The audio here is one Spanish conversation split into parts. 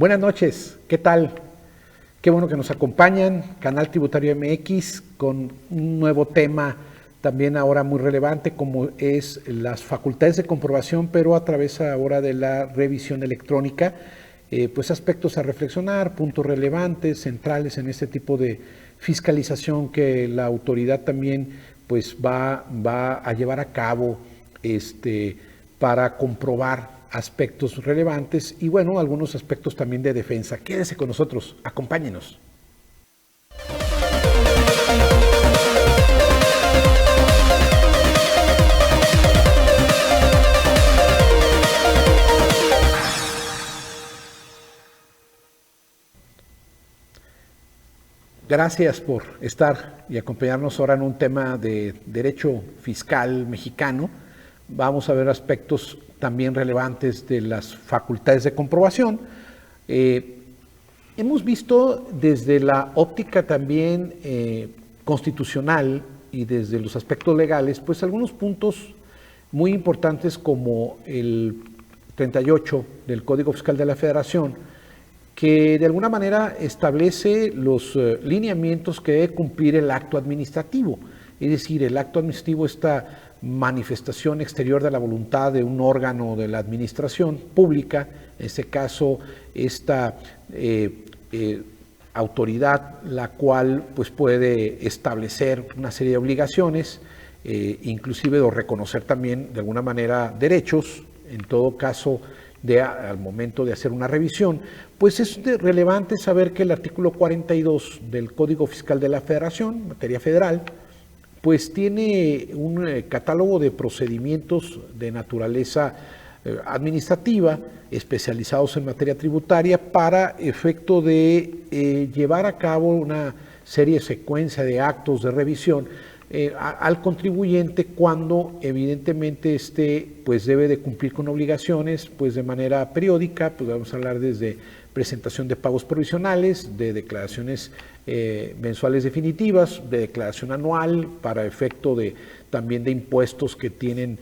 Buenas noches, ¿qué tal? Qué bueno que nos acompañan, Canal Tributario MX, con un nuevo tema también ahora muy relevante, como es las facultades de comprobación, pero a través ahora de la revisión electrónica, pues aspectos a reflexionar, puntos relevantes, centrales en este tipo de fiscalización que la autoridad también pues va a llevar a cabo para comprobar aspectos relevantes y bueno, algunos aspectos también de defensa. Quédese con nosotros, acompáñenos. Gracias por estar y acompañarnos ahora en un tema de derecho fiscal mexicano. Vamos a ver aspectos también relevantes de las facultades de comprobación. Hemos visto desde la óptica también constitucional y desde los aspectos legales, pues algunos puntos muy importantes como el 38 del Código Fiscal de la Federación, que de alguna manera establece los lineamientos que debe cumplir el acto administrativo. Es decir, el acto administrativo, esta manifestación exterior de la voluntad de un órgano de la administración pública, en este caso esta autoridad, la cual pues puede establecer una serie de obligaciones, inclusive o reconocer también de alguna manera derechos, en todo caso al momento de hacer una revisión, pues es relevante saber que el artículo 42 del Código Fiscal de la Federación, materia federal, pues tiene un catálogo de procedimientos de naturaleza administrativa especializados en materia tributaria para efecto de llevar a cabo una serie de secuencia de actos de revisión al contribuyente cuando evidentemente pues debe de cumplir con obligaciones pues de manera periódica, pues vamos a hablar desde presentación de pagos provisionales, de declaraciones mensuales definitivas, de declaración anual para efecto de también de impuestos que tienen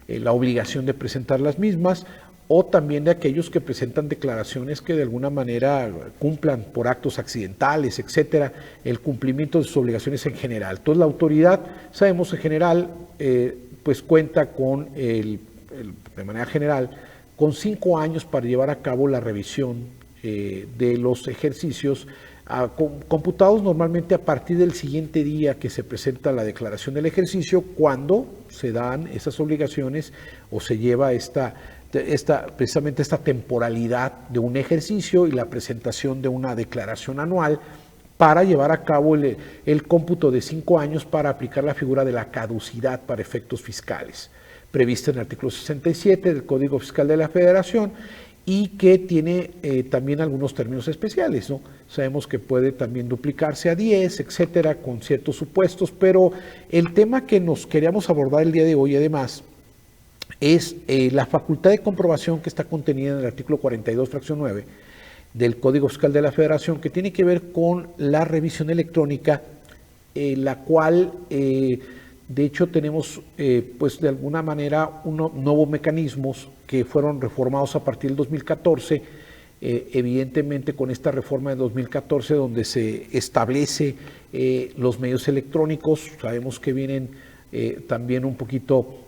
la obligación de presentar las mismas, o también de aquellos que presentan declaraciones que de alguna manera cumplan por actos accidentales, etcétera, el cumplimiento de sus obligaciones en general. Entonces la autoridad, sabemos en general, pues cuenta con, de manera general, con 5 años para llevar a cabo la revisión de los ejercicios, computados normalmente a partir del siguiente día que se presenta la declaración del ejercicio, cuando se dan esas obligaciones o se lleva precisamente esta temporalidad de un ejercicio y la presentación de una declaración anual para llevar a cabo el cómputo de 5 años para aplicar la figura de la caducidad para efectos fiscales, prevista en el artículo 67 del Código Fiscal de la Federación y que tiene también algunos términos especiales, ¿no? Sabemos que puede también duplicarse a 10, etcétera, con ciertos supuestos, pero el tema que nos queríamos abordar el día de hoy, además, es la facultad de comprobación que está contenida en el artículo 42, fracción 9 del Código Fiscal de la Federación, que tiene que ver con la revisión electrónica, la cual, de hecho, tenemos, pues de alguna manera, nuevos mecanismos que fueron reformados a partir del 2014, evidentemente con esta reforma de 2014, donde se establece los medios electrónicos. Sabemos que vienen también un poquito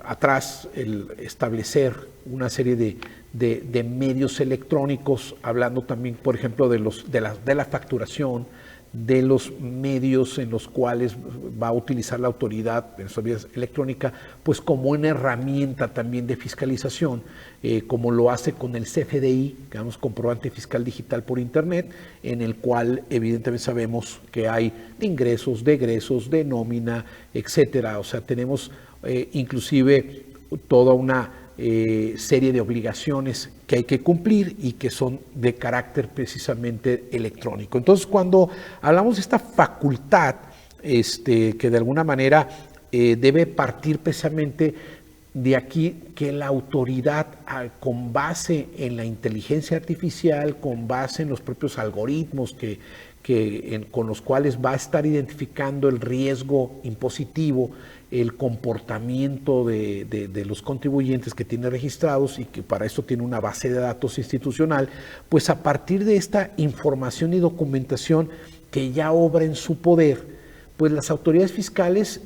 atrás el establecer una serie de medios electrónicos, hablando también, por ejemplo, de la facturación, de los medios en los cuales va a utilizar la autoridad en su vía electrónica, pues como una herramienta también de fiscalización, como lo hace con el CFDI, digamos, comprobante fiscal digital por internet, en el cual evidentemente sabemos que hay de ingresos, de egresos, de nómina, etcétera. O sea, tenemos inclusive toda una serie de obligaciones que hay que cumplir y que son de carácter precisamente electrónico. Entonces, cuando hablamos de esta facultad que de alguna manera debe partir precisamente de aquí, que la autoridad, con base en la inteligencia artificial, con base en los propios algoritmos que con los cuales va a estar identificando el riesgo impositivo, el comportamiento de los contribuyentes que tiene registrados y que para esto tiene una base de datos institucional, pues a partir de esta información y documentación que ya obra en su poder, pues las autoridades fiscales,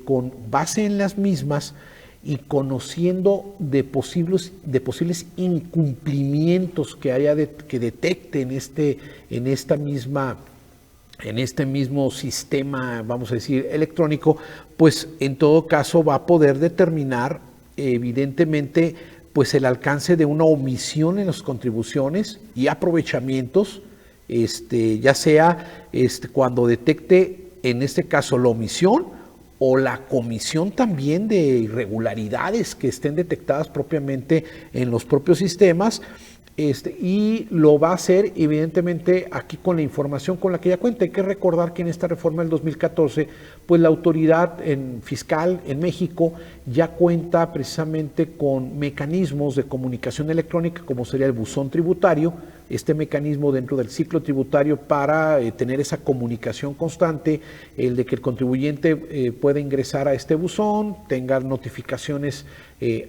con base en las mismas y conociendo de posibles incumplimientos que haya que detecte en este mismo sistema, vamos a decir, electrónico, pues en todo caso va a poder determinar evidentemente pues el alcance de una omisión en las contribuciones y aprovechamientos, ya sea cuando detecte en este caso la omisión o la comisión también de irregularidades que estén detectadas propiamente en los propios sistemas, y lo va a hacer evidentemente aquí con la información con la que ya cuenta. Hay que recordar que en esta reforma del 2014, pues la autoridad fiscal en México ya cuenta precisamente con mecanismos de comunicación electrónica como sería el buzón tributario, este mecanismo dentro del ciclo tributario para tener esa comunicación constante, el de que el contribuyente pueda ingresar a este buzón, tenga notificaciones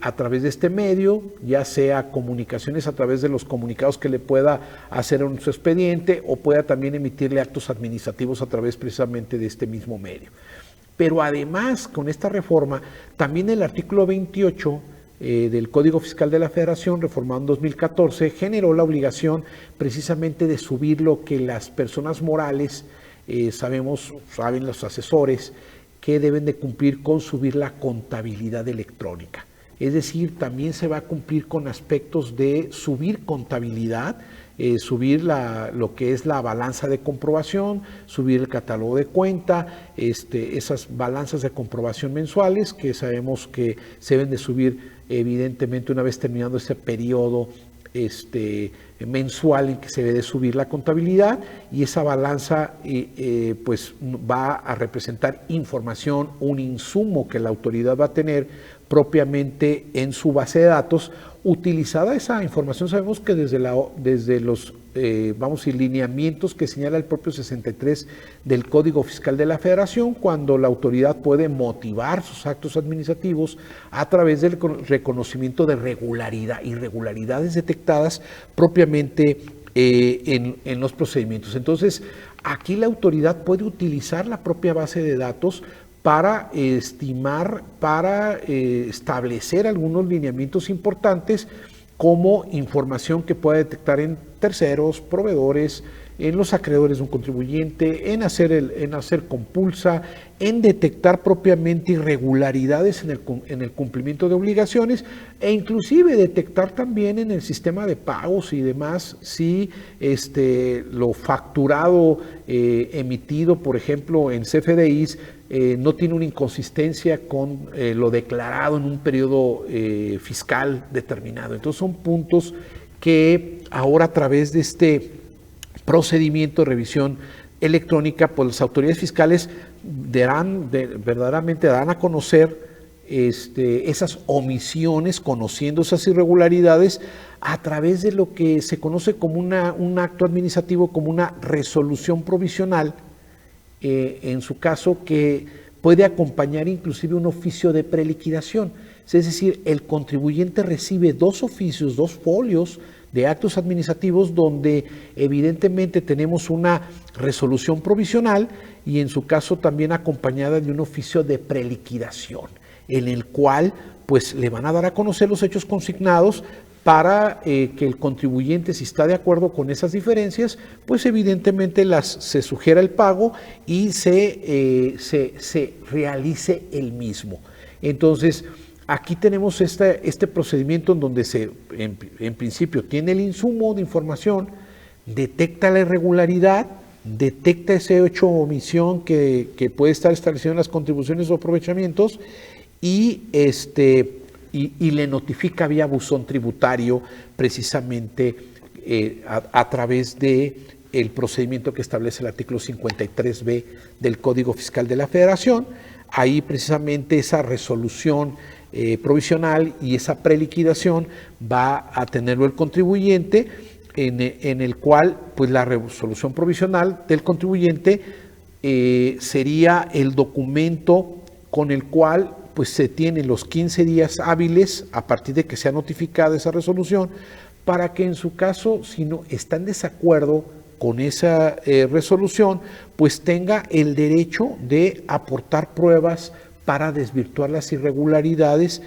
a través de este medio, ya sea comunicaciones a través de los comunicados que le pueda hacer en su expediente o pueda también emitirle actos administrativos a través precisamente de este mismo medio. Pero además, con esta reforma, también el artículo 28 del Código Fiscal de la Federación, reformado en 2014, generó la obligación precisamente de subir lo que las personas morales, saben los asesores, que deben de cumplir con subir la contabilidad electrónica. Es decir, también se va a cumplir con aspectos de subir contabilidad, subir lo que es la balanza de comprobación, subir el catálogo de cuenta, esas balanzas de comprobación mensuales que sabemos que se deben de subir evidentemente una vez terminando ese periodo mensual en que se debe de subir la contabilidad, y esa balanza pues va a representar información, un insumo que la autoridad va a tener propiamente en su base de datos. Utilizada esa información, sabemos que desde los lineamientos que señala el propio 63 del Código Fiscal de la Federación, cuando la autoridad puede motivar sus actos administrativos a través del reconocimiento de irregularidades detectadas propiamente en los procedimientos. Entonces, aquí la autoridad puede utilizar la propia base de datos para estimar, para establecer algunos lineamientos importantes, como información que pueda detectar en terceros, proveedores, en los acreedores de un contribuyente, en hacer compulsa, en detectar propiamente irregularidades en el cumplimiento de obligaciones, e inclusive detectar también en el sistema de pagos y demás si lo facturado emitido, por ejemplo, en CFDIs, no tiene una inconsistencia con lo declarado en un periodo fiscal determinado. Entonces son puntos que ahora, a través de este procedimiento de revisión electrónica, pues las autoridades fiscales verdaderamente darán a conocer esas omisiones, conociendo esas irregularidades a través de lo que se conoce como un acto administrativo, como una resolución provisional, en su caso, que puede acompañar inclusive un oficio de preliquidación. Es decir, el contribuyente recibe dos oficios, dos folios de actos administrativos donde evidentemente tenemos una resolución provisional y en su caso también acompañada de un oficio de preliquidación, en el cual pues le van a dar a conocer los hechos consignados para que el contribuyente, si está de acuerdo con esas diferencias, pues evidentemente se sugiera el pago y se realice el mismo. Entonces, aquí tenemos este procedimiento en donde en principio tiene el insumo de información, detecta la irregularidad, detecta ese hecho o omisión que puede estar establecido en las contribuciones o aprovechamientos y le notifica vía buzón tributario precisamente a través de el procedimiento que establece el artículo 53B del Código Fiscal de la Federación. Ahí precisamente esa resolución provisional y esa preliquidación va a tenerlo el contribuyente en el cual pues la resolución provisional del contribuyente sería el documento con el cual pues se tienen los 15 días hábiles a partir de que sea notificada esa resolución, para que en su caso, si no está en desacuerdo con esa resolución, pues tenga el derecho de aportar pruebas para desvirtuar las irregularidades,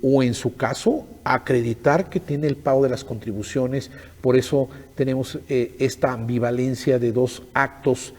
o en su caso, acreditar que tiene el pago de las contribuciones. Por eso tenemos esta ambivalencia de dos actos,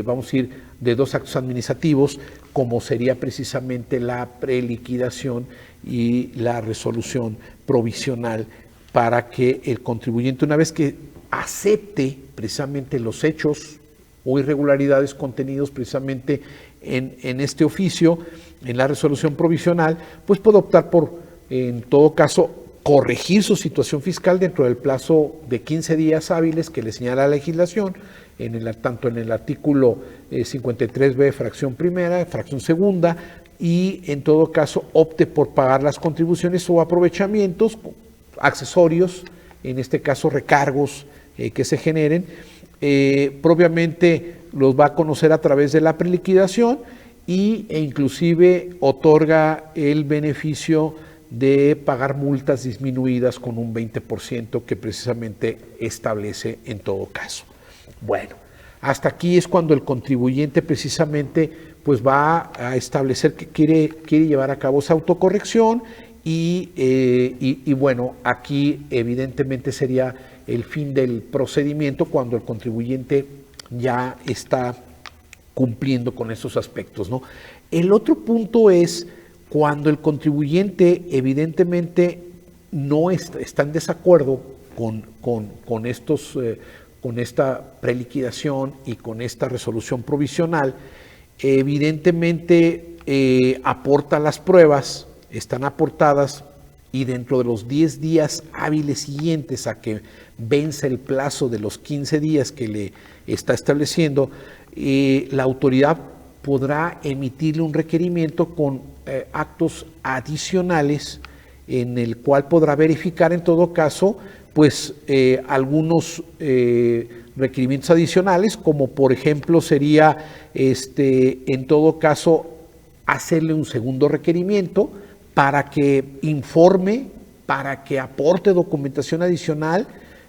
vamos a decir, de dos actos administrativos, como sería precisamente la preliquidación y la resolución provisional, para que el contribuyente, una vez que acepte precisamente los hechos o irregularidades contenidos precisamente en este oficio, en la resolución provisional, pues puede optar por, en todo caso, corregir su situación fiscal dentro del plazo de 15 días hábiles que le señala la legislación, tanto en el artículo 53b, fracción primera, fracción segunda, y en todo caso opte por pagar las contribuciones o aprovechamientos accesorios, en este caso recargos que se generen, propiamente los va a conocer a través de la preliquidación e inclusive otorga el beneficio de pagar multas disminuidas con un 20% que precisamente establece en todo caso. Bueno, hasta aquí es cuando el contribuyente precisamente pues va a establecer que quiere llevar a cabo esa autocorrección y bueno, aquí evidentemente sería el fin del procedimiento cuando el contribuyente ya está cumpliendo con esos aspectos, ¿no? El otro punto es cuando el contribuyente evidentemente no está en desacuerdo con esta preliquidación y con esta resolución provisional, evidentemente aporta las pruebas, están aportadas, y dentro de los 10 días hábiles siguientes a que vence el plazo de los 15 días que le está estableciendo, la autoridad podrá emitirle un requerimiento con actos adicionales en el cual podrá verificar en todo caso pues algunos requerimientos adicionales, como por ejemplo sería en todo caso hacerle un segundo requerimiento para que informe, para que aporte documentación adicional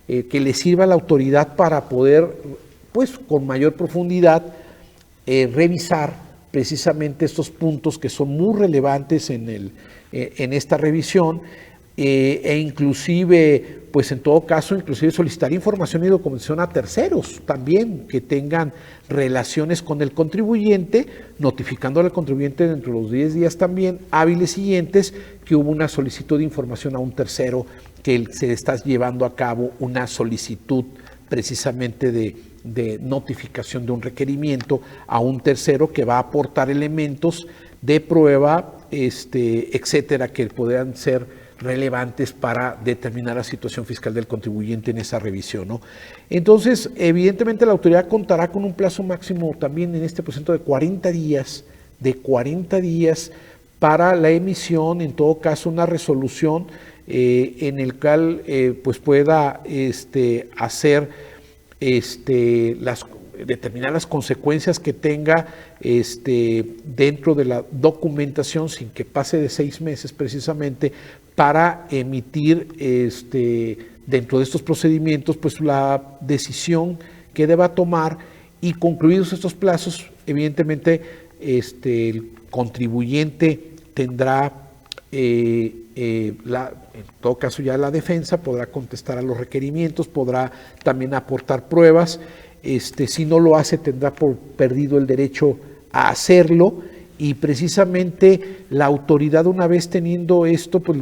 que le sirva a la autoridad para poder, pues con mayor profundidad, revisar precisamente estos puntos que son muy relevantes en esta revisión, e inclusive, pues en todo caso, inclusive solicitar información y documentación a terceros también que tengan relaciones con el contribuyente, notificándole al contribuyente dentro de los 10 días también hábiles siguientes que hubo una solicitud de información a un tercero, que se está llevando a cabo una solicitud precisamente de notificación de un requerimiento a un tercero que va a aportar elementos de prueba, etcétera, que podrían ser relevantes para determinar la situación fiscal del contribuyente en esa revisión, ¿no? Entonces, evidentemente la autoridad contará con un plazo máximo también en este proceso de 40 días para la emisión, en todo caso, una resolución en el cual pues pueda hacer determinar las consecuencias que tenga dentro de la documentación sin que pase de 6 meses precisamente, para emitir dentro de estos procedimientos pues la decisión que deba tomar, y concluidos estos plazos evidentemente el contribuyente tendrá en todo caso ya la defensa podrá contestar a los requerimientos, podrá también aportar pruebas. Si no lo hace, tendrá por perdido el derecho a hacerlo, y precisamente la autoridad, una vez teniendo esto, pues,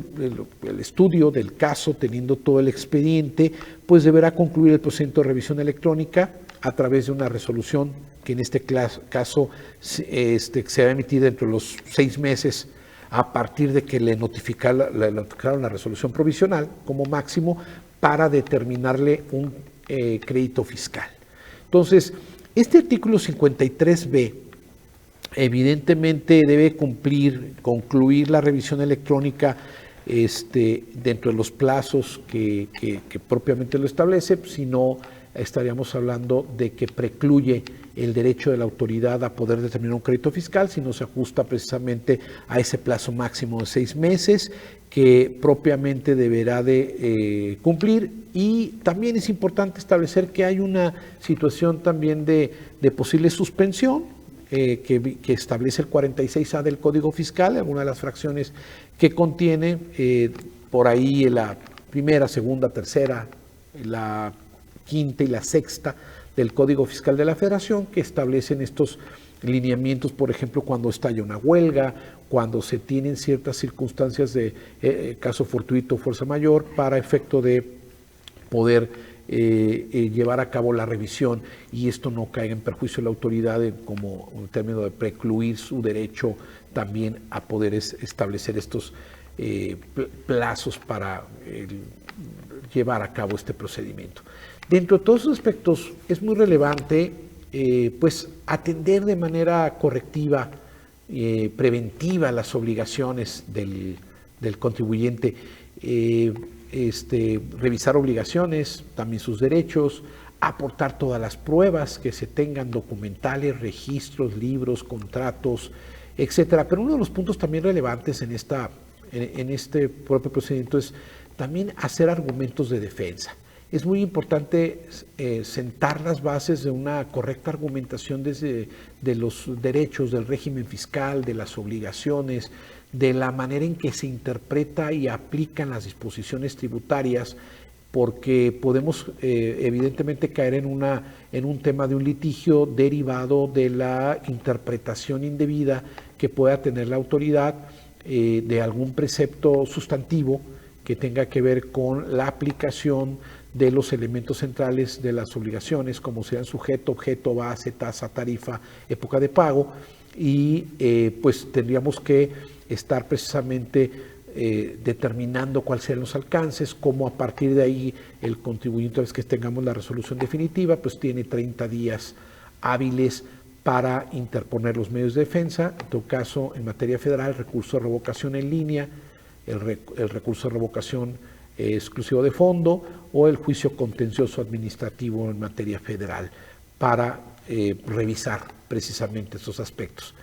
el estudio del caso, teniendo todo el expediente, pues deberá concluir el procedimiento de revisión electrónica a través de una resolución que en este caso se va a emitir dentro de los 6 meses a partir de que le notificaron la resolución provisional como máximo, para determinarle un crédito fiscal. Entonces, este artículo 53b evidentemente debe concluir la revisión electrónica dentro de los plazos que propiamente lo establece, sino estaríamos hablando de que precluye el derecho de la autoridad a poder determinar un crédito fiscal si no se ajusta precisamente a ese plazo máximo de 6 meses que propiamente deberá de cumplir. Y también es importante establecer que hay una situación también de posible suspensión que establece el 46A del Código Fiscal, alguna de las fracciones que contiene, por ahí en la primera, segunda, tercera, la quinta y la sexta del Código Fiscal de la Federación, que establecen estos lineamientos, por ejemplo, cuando estalla una huelga, cuando se tienen ciertas circunstancias de caso fortuito o fuerza mayor, para efecto de poder llevar a cabo la revisión y esto no caiga en perjuicio de la autoridad como un término de precluir su derecho también a poder establecer estos plazos para llevar a cabo este procedimiento. Dentro de todos esos aspectos es muy relevante pues atender de manera correctiva, preventiva las obligaciones del contribuyente, revisar obligaciones, también sus derechos, aportar todas las pruebas que se tengan, documentales, registros, libros, contratos, etcétera. Pero uno de los puntos también relevantes en este propio procedimiento es también hacer argumentos de defensa. Es muy importante sentar las bases de una correcta argumentación de los derechos, del régimen fiscal, de las obligaciones, de la manera en que se interpreta y aplican las disposiciones tributarias, porque podemos evidentemente caer en un tema de un litigio derivado de la interpretación indebida que pueda tener la autoridad de algún precepto sustantivo que tenga que ver con la aplicación de los elementos centrales de las obligaciones, como sean sujeto, objeto, base, tasa, tarifa, época de pago, y pues tendríamos que estar precisamente determinando cuáles serán los alcances, cómo a partir de ahí el contribuyente, una vez que tengamos la resolución definitiva, pues tiene 30 días hábiles para interponer los medios de defensa. En todo caso, en materia federal, recurso de revocación en línea, el recurso de revocación exclusivo de fondo o el juicio contencioso administrativo en materia federal para revisar precisamente estos aspectos.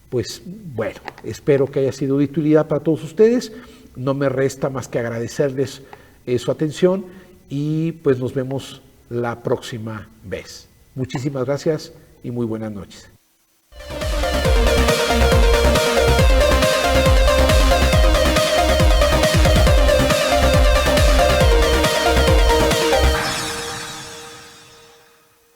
Pues bueno, espero que haya sido de utilidad para todos ustedes. No me resta más que agradecerles su atención y pues nos vemos la próxima vez. Muchísimas gracias y muy buenas noches.